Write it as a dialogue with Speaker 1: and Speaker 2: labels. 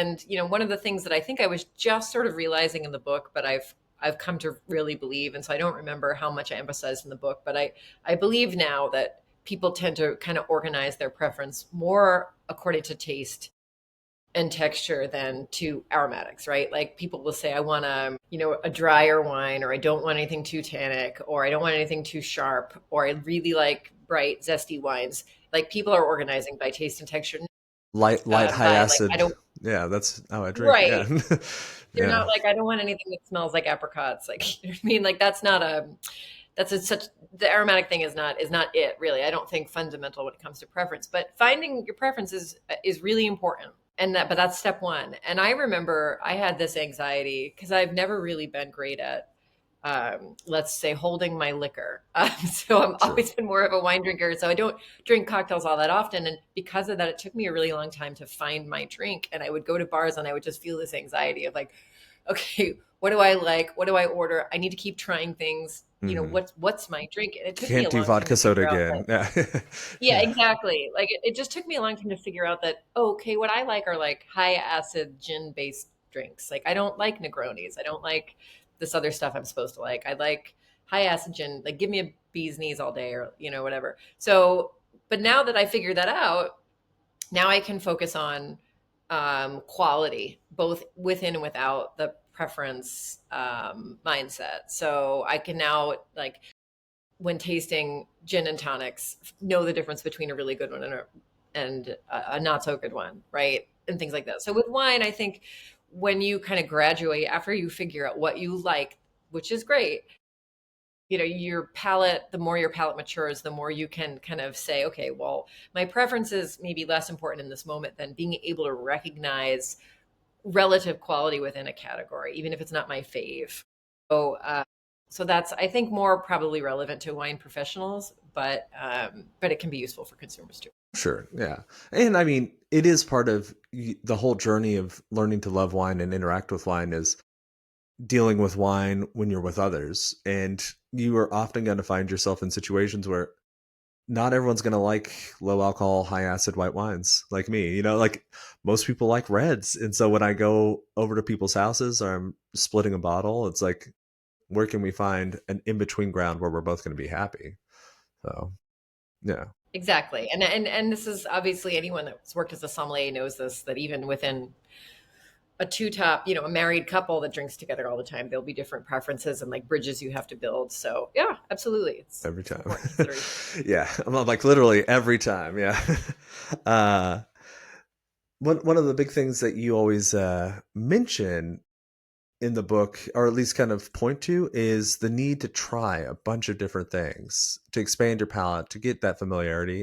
Speaker 1: And, one of the things that I think I was just sort of realizing in the book, but I've come to really believe, and so I don't remember how much I emphasized in the book, but I believe now that people tend to kind of organize their preference more according to taste and texture than to aromatics, right? Like people will say, I want a drier wine, or I don't want anything too tannic, or I don't want anything too sharp, or I really like bright, zesty wines. Like people are organizing by taste and texture,
Speaker 2: Light, high
Speaker 1: by like, I
Speaker 2: acid.
Speaker 1: don't,
Speaker 2: Yeah, that's how I drink.
Speaker 1: right.
Speaker 2: Yeah.
Speaker 1: They're
Speaker 2: Yeah.
Speaker 1: not like, I don't want anything that smells like apricots. Like, you know what I mean? Like that's not such, the aromatic thing is not it really. I don't think fundamental when it comes to preference, but finding your preference is really important. But that's step one. And I remember I had this anxiety because I've never really been great at, let's say, holding my liquor. So I've
Speaker 2: Sure.
Speaker 1: always been more of a wine drinker. So I don't drink cocktails all that often. And because of that, it took me a really long time to find my drink. And I would go to bars and I would just feel this anxiety of like, okay, what do I like? What do I order? I need to keep trying things.
Speaker 2: Hmm.
Speaker 1: What's my drink? And it took me
Speaker 2: Can't
Speaker 1: a
Speaker 2: do
Speaker 1: long time
Speaker 2: vodka
Speaker 1: to
Speaker 2: soda
Speaker 1: figure out that.
Speaker 2: again. Yeah.
Speaker 1: Yeah,
Speaker 2: Yeah.
Speaker 1: exactly. Like it just took me a long time to figure out that, oh, okay, what I like are like high acid gin based drinks. Like I don't like Negronis. I don't like this other stuff I'm supposed to like. I like high acid gin. Like give me a bee's knees all day, or whatever. So, but now that I figured that out, now I can focus on quality, both within and without the preference mindset. So I can now, like, when tasting gin and tonics, know the difference between a really good one and a not so good one, right? And things like that. So with wine, I think when you kind of graduate after you figure out what you like, which is great, your palate, the more your palate matures, the more you can kind of say, okay, well, my preference is maybe less important in this moment than being able to recognize relative quality within a category, even if it's not my fave. So, so that's, I think, more probably relevant to wine professionals, but it can be useful for consumers too.
Speaker 2: Sure. Yeah. And I mean, it is part of the whole journey of learning to love wine and interact with wine is dealing with wine when you're with others. And you are often going to find yourself in situations where not everyone's going to like low alcohol, high acid white wines like me. Like most people like reds. And so when I go over to people's houses or I'm splitting a bottle, it's like, where can we find an in between ground where we're both going to be happy? So, yeah.
Speaker 1: Exactly. And this is obviously, anyone that's worked as a sommelier knows this, that even within a two top, a married couple that drinks together all the time, there'll be different preferences and like bridges you have to build. So yeah, absolutely.
Speaker 2: Every
Speaker 1: It's an
Speaker 2: time.
Speaker 1: important consideration.
Speaker 2: Yeah. I'm like literally every time. Yeah. uh, one of the big things that you always mention in the book, or at least kind of point to, is the need to try a bunch of different things to expand your palate, to get that familiarity.